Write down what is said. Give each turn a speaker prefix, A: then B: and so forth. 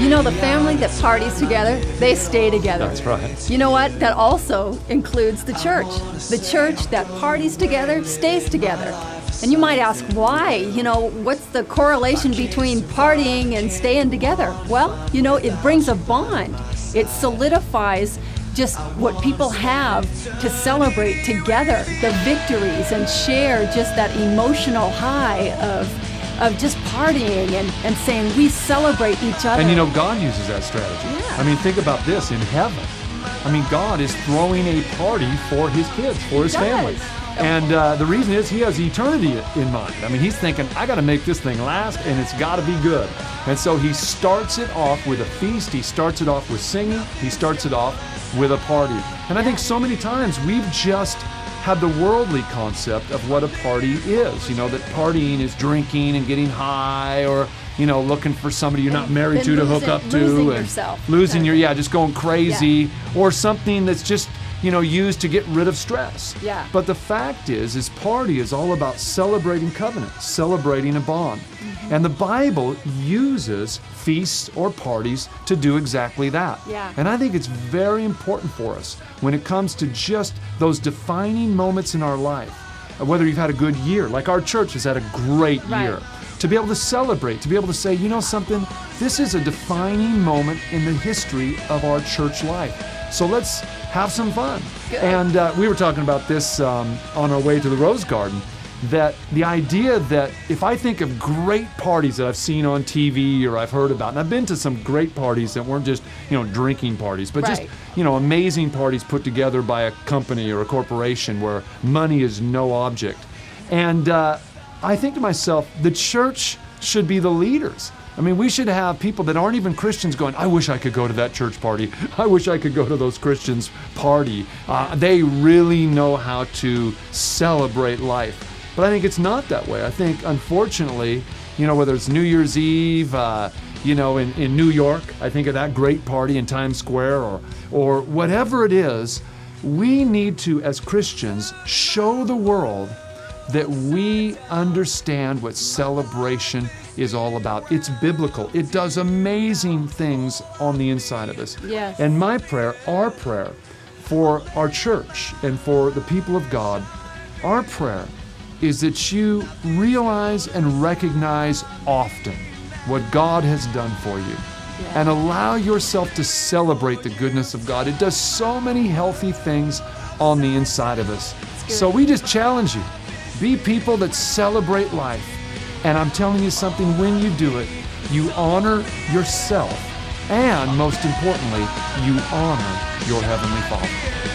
A: You know, the family that parties together, they stay together.
B: That's right.
A: You know what? That also includes the church. The church that parties together stays together. And you might ask why? You know, what's the correlation between partying and staying together? Well, you know, it brings a bond. It solidifies just what people have to celebrate together, the victories, and share just that emotional high of just partying and saying we celebrate each other.
B: And you know, God uses that strategy.
A: Yeah.
B: I mean, think about this in heaven. I mean, God is throwing a party for his kids, for his family. And the reason is he has eternity in mind. I mean, he's thinking, I got to make this thing last, and it's got to be good. And so he starts it off with a feast. He starts it off with singing. He starts it off with a party. And I think so many times we've just had the worldly concept of what a party is. You know, that partying is drinking and getting high, or, you know, looking for somebody you're not married to hook up to.
A: Losing
B: and
A: yourself.
B: Losing just going crazy. Or something that's just, you know, used to get rid of stress.
A: Yeah.
B: But the fact is party is all about celebrating covenant, celebrating a bond. And the Bible uses feasts or parties to do exactly that.
A: Yeah.
B: And I think it's very important for us when it comes to just those defining moments in our life, whether you've had a good year, like our church has had a great year, to be able to celebrate, to be able to say, you know something, this is a defining moment in the history of our church life. So let's have some fun.
A: Good.
B: And we were talking about this on our way to the Rose Garden, that the idea that if I think of great parties that I've seen on TV or I've heard about, and I've been to some great parties that weren't just, you know, drinking parties, but just, you know, amazing parties put together by a company or a corporation where money is no object. And I think to myself, the church should be the leaders. I mean, we should have people that aren't even Christians going, I wish I could go to that church party. I wish I could go to those Christians' party. They really know how to celebrate life. But I think it's not that way. I think, unfortunately, you know, whether it's New Year's Eve, you know, in New York, I think of that great party in Times Square, or whatever it is, we need to, as Christians, show the world that we understand what celebration is all about. It's biblical. It does amazing things on the inside of us.
A: Yes.
B: And my prayer, our prayer for our church and for the people of God, our prayer is that you realize and recognize often what God has done for you.
A: Yeah.
B: And allow yourself to celebrate the goodness of God. It does so many healthy things on the inside of us. So we just challenge you. Be people that celebrate life. And I'm telling you something, when you do it, you honor yourself. And most importantly, you honor your Heavenly Father.